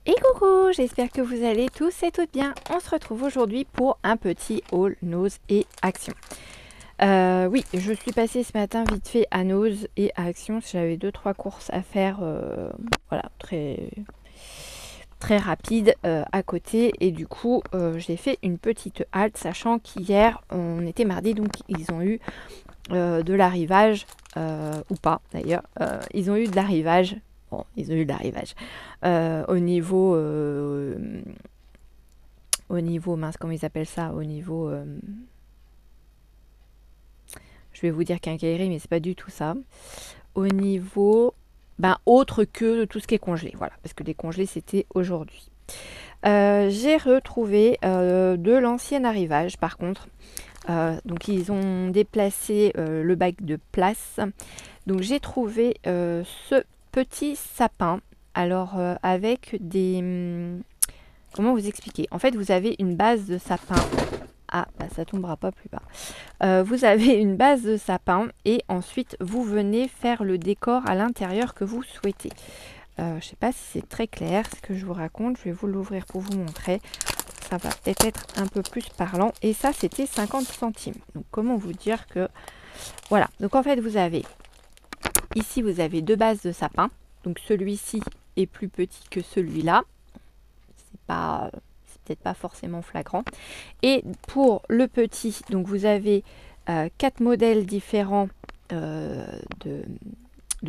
Et coucou, j'espère que vous allez tous et toutes bien. On se retrouve aujourd'hui pour un petit haul Nose et Action. Oui, je suis passée ce matin vite fait à Nose et à Action. J'avais 2-3 courses à faire, voilà, très rapide à côté. Et du coup, j'ai fait une petite halte, sachant qu'hier, on était mardi, donc ils ont eu de l'arrivage, ou pas d'ailleurs, ils ont eu de l'arrivage. Bon, ils ont eu de l'arrivage. Au niveau, mince, comment ils appellent ça? Au niveau, je vais vous dire quincaillerie, mais c'est pas du tout ça. Au niveau, autre que tout ce qui est congelé, voilà, parce que les congelés c'était aujourd'hui. J'ai retrouvé de l'ancien arrivage, par contre. Donc ils ont déplacé le bac de place. Donc j'ai trouvé ce petit sapin. Alors avec des... comment vous expliquer? En fait, vous avez une base de sapin. Ah, ça tombera pas plus bas. Vous avez une base de sapin et ensuite vous venez faire le décor à l'intérieur que vous souhaitez. Je sais pas si c'est très clair ce que je vous raconte. Je vais vous l'ouvrir pour vous montrer. Ça va peut-être être un peu plus parlant. Et ça, c'était 50 centimes. Donc, comment vous dire que... Voilà. Donc, en fait, vous avez... Ici, vous avez deux bases de sapin. Donc, celui-ci est plus petit que celui-là. C'est peut-être pas forcément flagrant. Et pour le petit, donc vous avez 4 modèles différents de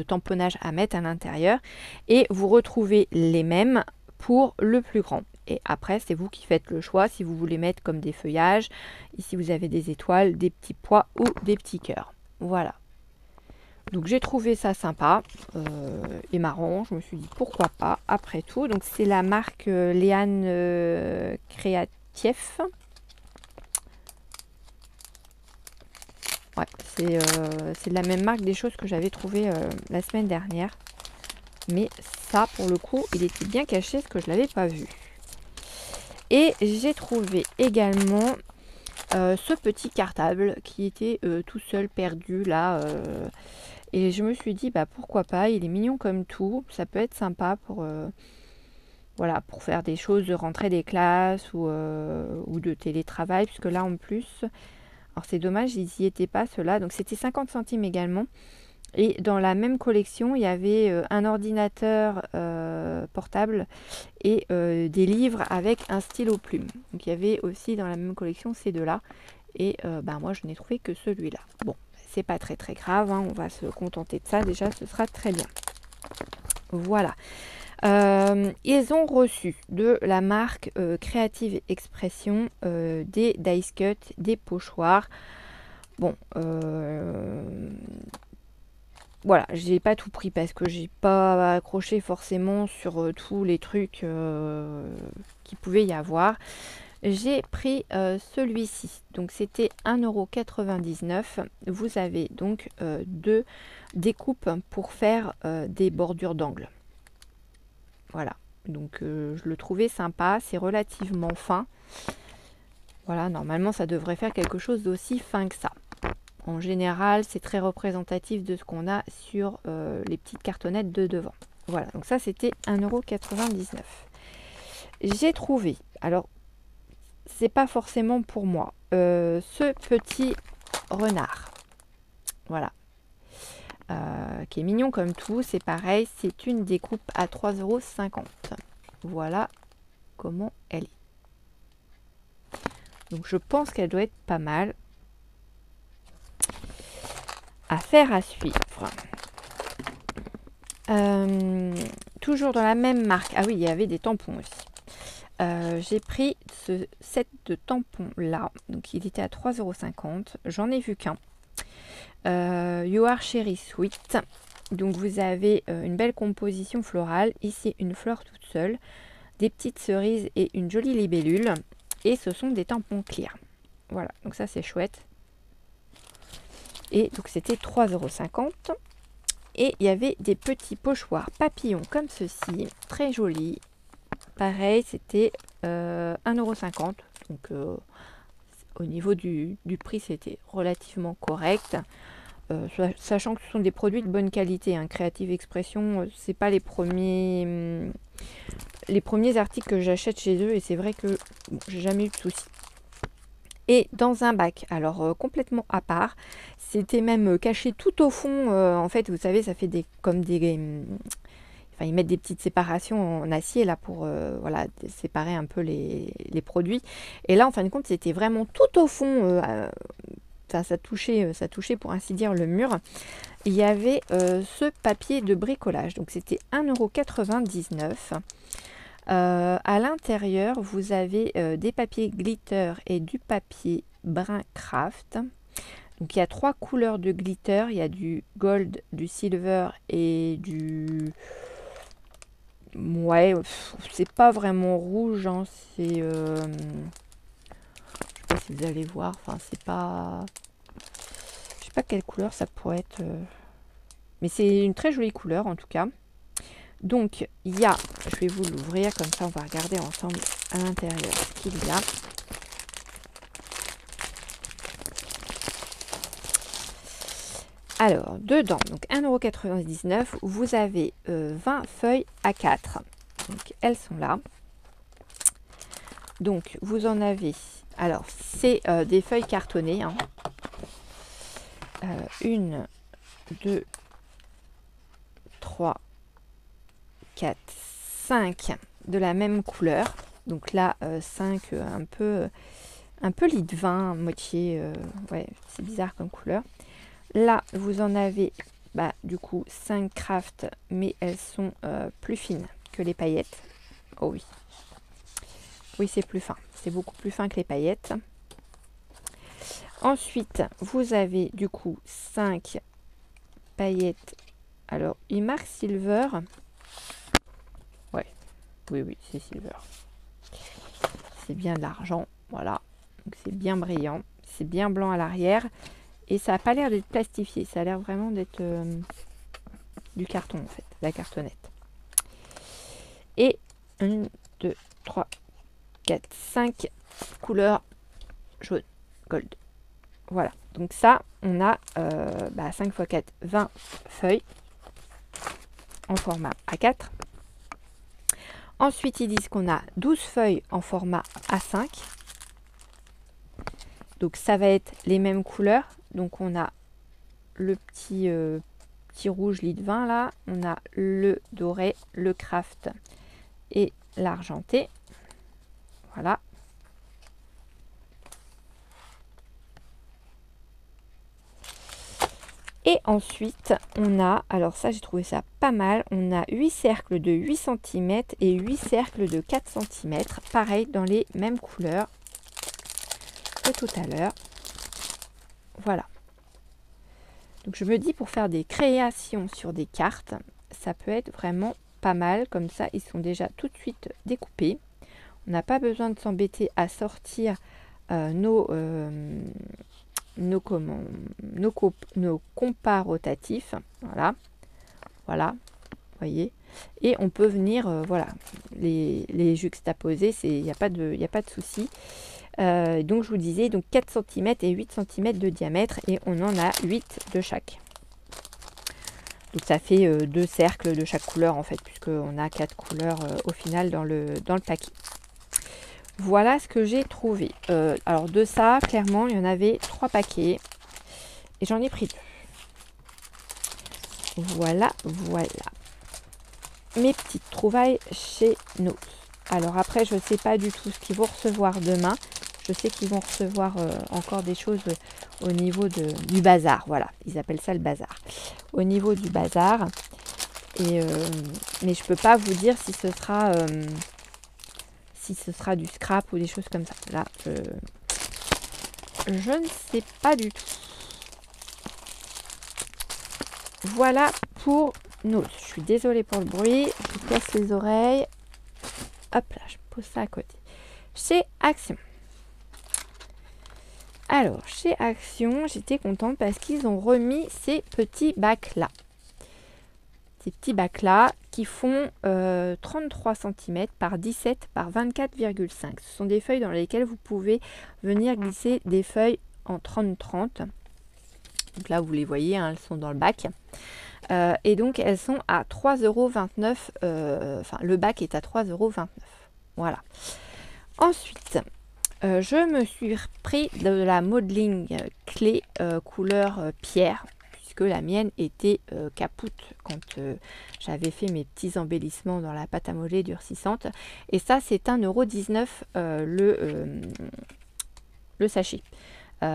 tamponnage à mettre à l'intérieur. Et vous retrouvez les mêmes pour le plus grand. Et après, c'est vous qui faites le choix si vous voulez mettre comme des feuillages. Ici, vous avez des étoiles, des petits pois ou des petits cœurs. Voilà. Donc, j'ai trouvé ça sympa et marrant. Je me suis dit pourquoi pas, après tout. Donc, c'est la marque Léane Creative. Ouais, c'est la même marque des choses que j'avais trouvées la semaine dernière. Mais ça, pour le coup, il était bien caché parce que je ne l'avais pas vu. Et j'ai trouvé également ce petit cartable qui était tout seul perdu là. Et je me suis dit, pourquoi pas, il est mignon comme tout. Ça peut être sympa pour, voilà, pour faire des choses de rentrée des classes ou de télétravail. Puisque là, en plus, alors c'est dommage, ils n'y étaient pas ceux-là. Donc c'était 50 centimes également. Et dans la même collection, il y avait un ordinateur portable et des livres avec un stylo plume. Donc il y avait aussi dans la même collection ces deux-là. Et moi, je n'ai trouvé que celui-là. Bon, c'est pas très très grave, hein, on va se contenter de ça. Déjà, ce sera très bien. Voilà. Ils ont reçu de la marque Creative Expression des dice cut, des pochoirs. Bon, voilà, j'ai pas tout pris parce que j'ai pas accroché forcément sur tous les trucs qu'il pouvait y avoir. J'ai pris celui-ci. Donc c'était 1,99 €. Vous avez donc deux découpes pour faire des bordures d'angle. Voilà. Donc je le trouvais sympa. C'est relativement fin. Voilà, normalement ça devrait faire quelque chose d'aussi fin que ça. En général, c'est très représentatif de ce qu'on a sur les petites cartonnettes de devant. Voilà, donc ça c'était 1,99 €. J'ai trouvé, alors c'est pas forcément pour moi, ce petit renard. Voilà. Qui est mignon comme tout, c'est pareil, c'est une découpe à 3,50 €. Voilà comment elle est. Donc je pense qu'elle doit être pas mal. Affaire à suivre. Toujours dans la même marque. Ah oui, il y avait des tampons aussi. J'ai pris ce set de tampons là. Donc il était à 3,50 €. J'en ai vu qu'un. You Are Cherry Sweet. Donc vous avez une belle composition florale. Ici une fleur toute seule. Des petites cerises et une jolie libellule. Et ce sont des tampons clear. Voilà, donc ça c'est chouette. Et donc c'était 3,50 €. Et il y avait des petits pochoirs papillons comme ceci, très jolis. Pareil, c'était 1,50 €. Donc au niveau du prix, c'était relativement correct. Sachant que ce sont des produits de bonne qualité. Hein. Creative Expression, c'est pas les premiers les premiers articles que j'achète chez eux et c'est vrai que bon, j'ai jamais eu de soucis. Et dans un bac, alors complètement à part, c'était même caché tout au fond. En fait, vous savez, ça fait comme des... Enfin, ils mettent des petites séparations en acier là pour voilà, séparer un peu les produits. Et là, en fin de compte, c'était vraiment tout au fond. Ça touchait pour ainsi dire le mur. Il y avait ce papier de bricolage. Donc, c'était 1,99 €. À l'intérieur, vous avez des papiers glitter et du papier brun craft. Donc il y a 3 couleurs de glitter. Il y a du gold, du silver et du... Ouais, c'est pas vraiment rouge. Hein, c'est... je sais pas si vous allez voir. Enfin, c'est pas... Je sais pas quelle couleur ça pourrait être. Mais c'est une très jolie couleur en tout cas. Donc, il y a, je vais vous l'ouvrir, comme ça on va regarder ensemble à l'intérieur ce qu'il y a. Alors, dedans, donc 1,99 €, vous avez 20 feuilles A4. Donc, elles sont là. Donc, vous en avez, alors, c'est des feuilles cartonnées. Hein. 1, 2, 3, 4, 5 de la même couleur. Donc là, 5 un peu lit de vin, moitié, ouais, c'est bizarre comme couleur. Là, vous en avez, du coup, 5 craft, mais elles sont plus fines que les paillettes. Oh oui. Oui, c'est plus fin. C'est beaucoup plus fin que les paillettes. Ensuite, vous avez, du coup, 5 paillettes. Alors, il marque silver. Oui, c'est silver. C'est bien de l'argent, voilà. Donc c'est bien brillant, c'est bien blanc à l'arrière. Et ça n'a pas l'air d'être plastifié, ça a l'air vraiment d'être du carton en fait, la cartonnette. Et 1, 2, 3, 4, 5 couleurs jaune, gold. Voilà, donc ça, on a 5 x 4, 20 feuilles en format A4. Ensuite, ils disent qu'on a 12 feuilles en format A5. Donc, ça va être les mêmes couleurs. Donc, on a le petit rouge lit de vin là. On a le doré, le craft et l'argenté. Voilà. Et ensuite, on a, alors ça j'ai trouvé ça pas mal, on a 8 cercles de 8 cm et 8 cercles de 4 cm, pareil dans les mêmes couleurs que tout à l'heure. Voilà. Donc je me dis pour faire des créations sur des cartes, ça peut être vraiment pas mal, comme ça ils sont déjà tout de suite découpés. On n'a pas besoin de s'embêter à sortir nos compas rotatifs, voilà, voyez, et on peut venir, voilà, les juxtaposer, il n'y a pas de souci. Donc je vous disais, donc 4 cm et 8 cm de diamètre, et on en a 8 de chaque. Donc ça fait 2 cercles de chaque couleur en fait, puisqu'on a 4 couleurs au final dans le paquet. Voilà ce que j'ai trouvé. Alors de ça, clairement, il y en avait 3 paquets. Et j'en ai pris 2. Voilà. Mes petites trouvailles chez nous. Alors après, je ne sais pas du tout ce qu'ils vont recevoir demain. Je sais qu'ils vont recevoir encore des choses au niveau du bazar. Voilà, ils appellent ça le bazar. Au niveau du bazar. Et, mais je ne peux pas vous dire si ce sera... si ce sera du scrap ou des choses comme ça. Là, je ne sais pas du tout. Voilà pour nous. Je suis désolée pour le bruit. Je vous casse les oreilles. Hop là, je pose ça à côté. Chez Action. Alors, chez Action, j'étais contente parce qu'ils ont remis ces petits bacs-là. Ces petits bacs-là qui font 33 cm par 17 par 24,5. Ce sont des feuilles dans lesquelles vous pouvez venir glisser des feuilles en 30-30. Donc là, vous les voyez, hein, elles sont dans le bac. Et donc, elles sont à 3,29 €. Enfin, le bac est à 3,29 €. Voilà. Ensuite, je me suis pris de la modeling clé couleur pierre, puisque la mienne était capoute quand j'avais fait mes petits embellissements dans la pâte à modeler durcissante. Et ça, c'est 1,19 € le sachet.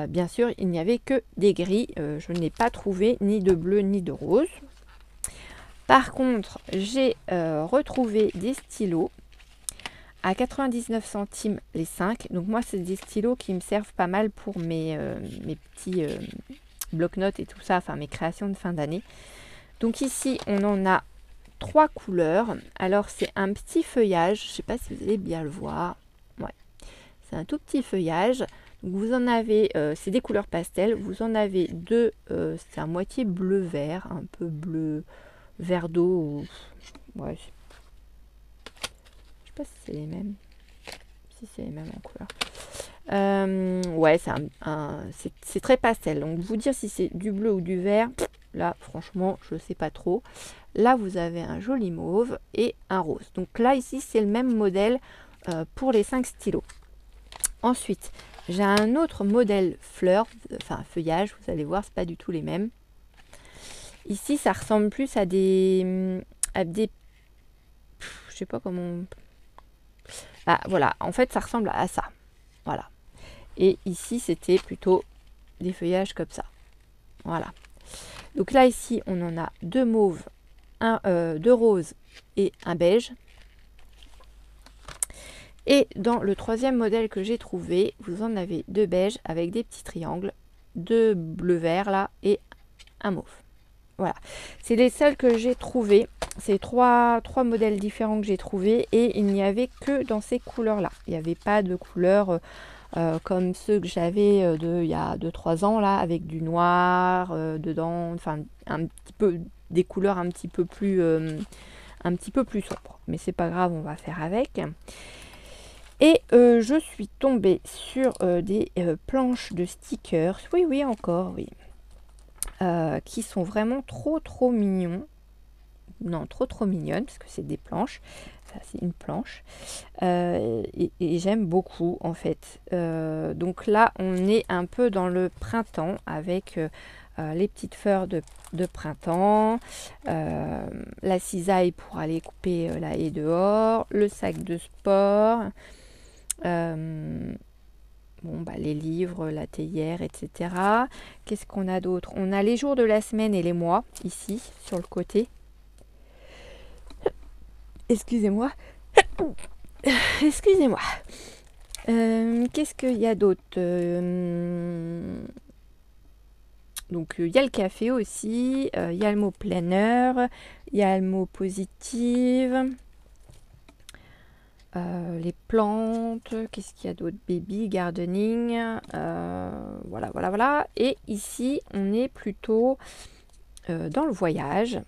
Bien sûr, il n'y avait que des gris. Je n'ai pas trouvé ni de bleu ni de rose. Par contre, j'ai retrouvé des stylos à 99 centimes les 5. Donc moi, c'est des stylos qui me servent pas mal pour mes petits bloc-notes et tout ça, enfin mes créations de fin d'année. Donc ici, on en a 3 couleurs. Alors c'est un petit feuillage, je ne sais pas si vous allez bien le voir. Ouais, c'est un tout petit feuillage. Donc vous en avez, c'est des couleurs pastel. Vous en avez deux, c'est à moitié bleu-vert, un peu bleu vert d'eau. Ouais, je sais pas si c'est les mêmes. Si c'est les mêmes en couleur. Ouais, c'est très pastel. Donc vous dire si c'est du bleu ou du vert, là franchement je sais pas trop. Là vous avez un joli mauve et un rose. Donc là ici c'est le même modèle pour les 5 stylos. Ensuite j'ai un autre modèle fleur, enfin feuillage, vous allez voir, c'est pas du tout les mêmes. Ici ça ressemble plus à des je sais pas comment. Ah voilà, en fait ça ressemble à ça. Voilà. Et ici c'était plutôt des feuillages comme ça. Voilà. Donc là ici on en a deux mauves, deux roses et un beige. Et dans le troisième modèle que j'ai trouvé, vous en avez deux beiges avec des petits triangles, deux bleu vert là et un mauve. Voilà, c'est les seuls que j'ai trouvés. C'est trois modèles différents que j'ai trouvés et il n'y avait que dans ces couleurs là. Il n'y avait pas de couleurs comme ceux que j'avais il y a 2-3 ans là, avec du noir dedans, enfin un petit peu des couleurs un petit peu plus sombres. Mais c'est pas grave, on va faire avec. Et je suis tombée sur des planches de stickers. Oui, encore, oui. Qui sont vraiment trop mignons. Non, trop mignonnes, parce que c'est des planches. C'est une planche. Et j'aime beaucoup, en fait. Donc là, on est un peu dans le printemps, avec les petites fleurs de printemps, la cisaille pour aller couper la haie dehors, le sac de sport, bon, bah, les livres, la théière, etc. Qu'est-ce qu'on a d'autre? On a les jours de la semaine et les mois, ici, sur le côté. Excusez-moi. Excusez-moi. Qu'est-ce qu'il y a d'autre? Donc, il y a le café aussi. Il y a le mot planeur. Il y a le mot positive. Les plantes, qu'est-ce qu'il y a d'autre? Baby, gardening, voilà. Et ici, on est plutôt dans le voyage.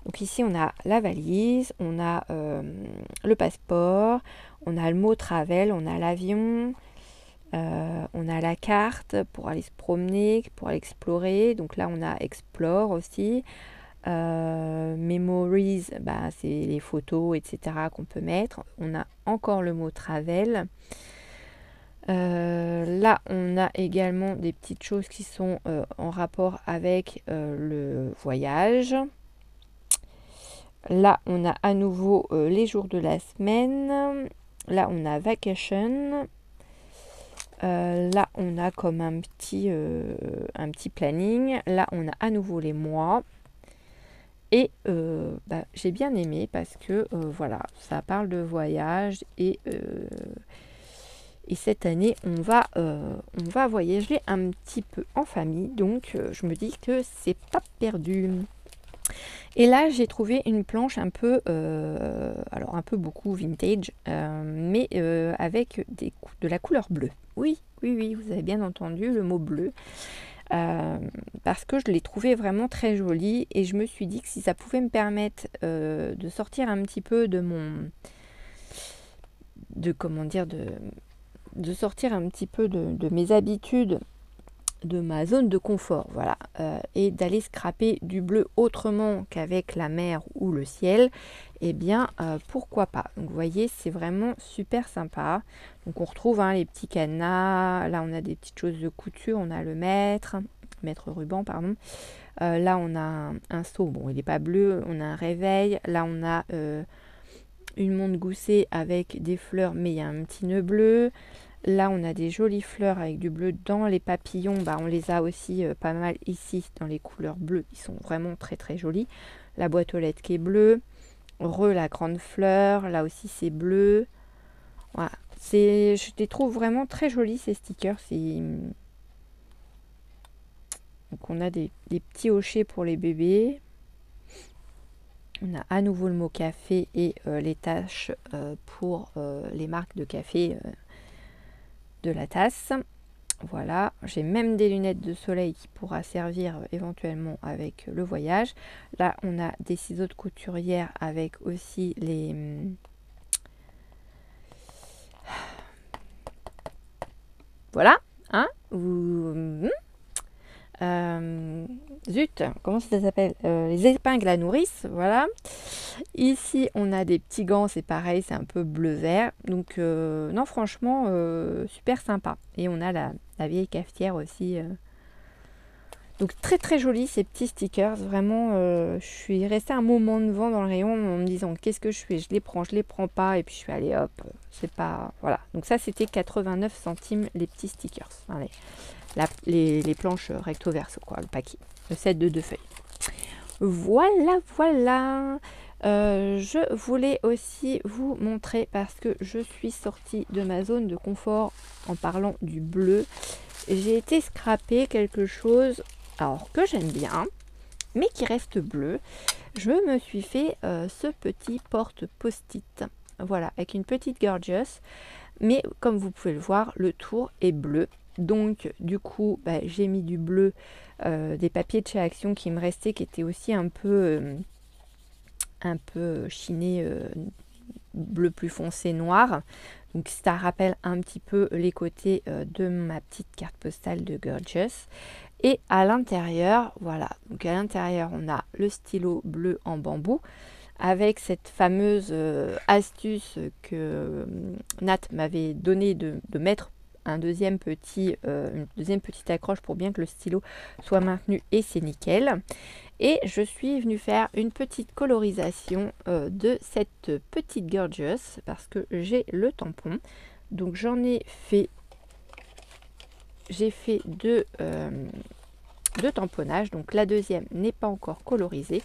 Donc ici, on a la valise, on a le passeport, on a le mot travel, on a l'avion, on a la carte pour aller se promener, pour aller explorer. Donc là, on a explore aussi. Memories, bah, c'est les photos, etc. qu'on peut mettre. On a encore le mot travel. Là, on a également des petites choses qui sont en rapport avec le voyage. Là, on a à nouveau les jours de la semaine. Là, on a vacation. Là, on a comme un petit planning. Là, on a à nouveau les mois. Et j'ai bien aimé parce que voilà, ça parle de voyage et cette année on va voyager un petit peu en famille, donc je me dis que c'est pas perdu. Et là j'ai trouvé une planche un peu alors un peu beaucoup vintage, mais avec de la couleur bleue. Oui, vous avez bien entendu le mot bleu. Parce que je l'ai trouvé vraiment très jolie et je me suis dit que si ça pouvait me permettre de sortir un petit peu de sortir un petit peu de mes habitudes de ma zone de confort, voilà, et d'aller scraper du bleu autrement qu'avec la mer ou le ciel, et bien pourquoi pas. Donc vous voyez, c'est vraiment super sympa. Donc on retrouve les petits cadenas, là on a des petites choses de couture, on a le mètre ruban, pardon. Là on a un seau, bon il n'est pas bleu, on a un réveil, là on a une montre goussée avec des fleurs, mais il y a un petit nœud bleu. Là, on a des jolies fleurs avec du bleu dans les papillons. On les a aussi pas mal ici dans les couleurs bleues. Ils sont vraiment très très jolis. La boîte aux lettres qui est bleue. La grande fleur. Là aussi, c'est bleu. Voilà. Je les trouve vraiment très jolis, ces stickers. Donc, on a des petits hochets pour les bébés. On a à nouveau le mot café et les taches pour les marques de café de la tasse. Voilà, j'ai même des lunettes de soleil qui pourra servir éventuellement avec le voyage. Là, on a des ciseaux de couturière avec aussi les... Voilà, hein, zut, comment ça s'appelle, les épingles à nourrice, voilà. Ici, on a des petits gants, c'est pareil, c'est un peu bleu-vert. Donc, non, franchement, super sympa. Et on a la vieille cafetière aussi. Donc, très très joli ces petits stickers. Vraiment, je suis restée un moment devant dans le rayon en me disant qu'est-ce que je fais? Je les prends pas. Et puis, je suis allée, hop, c'est pas... Voilà. Donc, ça, c'était 89 centimes les petits stickers. Allez. Les planches recto verso, quoi, le paquet. Le set de 2 feuilles. Voilà, voilà. Je voulais aussi vous montrer, parce que je suis sortie de ma zone de confort en parlant du bleu, j'ai été scraper quelque chose alors que j'aime bien mais qui reste bleu. Je me suis fait ce petit porte post-it, voilà, avec une petite gorgeous, mais comme vous pouvez le voir, le tour est bleu. Donc du coup j'ai mis du bleu, des papiers de chez Action qui me restaient, qui étaient aussi un peu chiné, bleu plus foncé noir. Donc ça rappelle un petit peu les côtés de ma petite carte postale de Gorgeous. Et à l'intérieur, voilà, donc à l'intérieur on a le stylo bleu en bambou avec cette fameuse astuce que Nat m'avait donné de mettre une deuxième petite accroche pour bien que le stylo soit maintenu, et c'est nickel. Et je suis venue faire une petite colorisation de cette petite Gorgeous parce que j'ai le tampon. Donc j'en ai fait, deux tamponnages. Donc la deuxième n'est pas encore colorisée.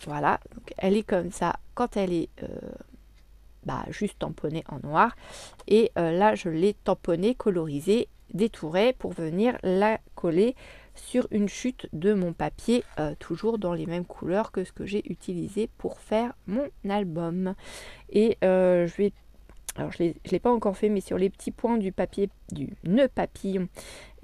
Voilà, donc elle est comme ça quand elle est juste tamponnée en noir. Et là je l'ai tamponnée, colorisée, détourée pour venir la coller sur une chute de mon papier, toujours dans les mêmes couleurs que ce que j'ai utilisé pour faire mon album. Et je l'ai pas encore fait, mais sur les petits points du papier, du nœud papillon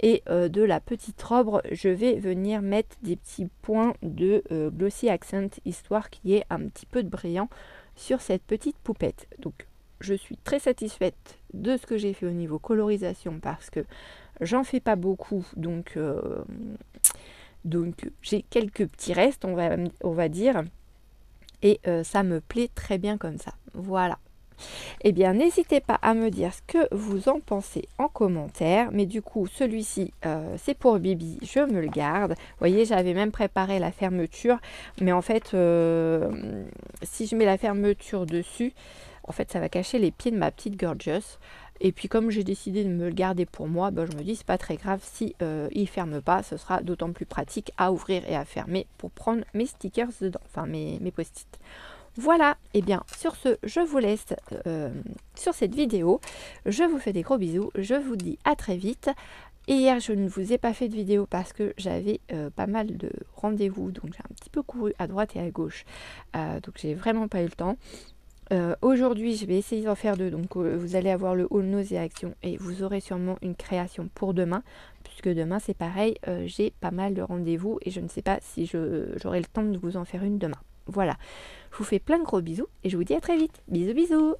et de la petite robe, je vais venir mettre des petits points de Glossy Accent, histoire qu'il y ait un petit peu de brillant sur cette petite poupette. Donc je suis très satisfaite de ce que j'ai fait au niveau colorisation, parce que j'en fais pas beaucoup, donc j'ai quelques petits restes, on va dire, et ça me plaît très bien comme ça. Voilà. Eh bien, n'hésitez pas à me dire ce que vous en pensez en commentaire. Mais du coup, celui-ci, c'est pour Bibi, je me le garde. Vous voyez, j'avais même préparé la fermeture. Mais en fait, si je mets la fermeture dessus, en fait, ça va cacher les pieds de ma petite Gorgeous. Et puis, comme j'ai décidé de me le garder pour moi, je me dis, c'est pas très grave si il ferme pas. Ce sera d'autant plus pratique à ouvrir et à fermer pour prendre mes stickers dedans. Enfin, mes post-it. Voilà, et bien sur ce, je vous laisse sur cette vidéo. Je vous fais des gros bisous, je vous dis à très vite. Hier, je ne vous ai pas fait de vidéo parce que j'avais pas mal de rendez-vous, donc j'ai un petit peu couru à droite et à gauche. Donc j'ai vraiment pas eu le temps. Aujourd'hui, je vais essayer d'en faire deux. Donc vous allez avoir le haul Nausée Action et vous aurez sûrement une création pour demain. Puisque demain, c'est pareil, j'ai pas mal de rendez-vous et je ne sais pas si j'aurai le temps de vous en faire une demain. Voilà, je vous fais plein de gros bisous et je vous dis à très vite. Bisous bisous.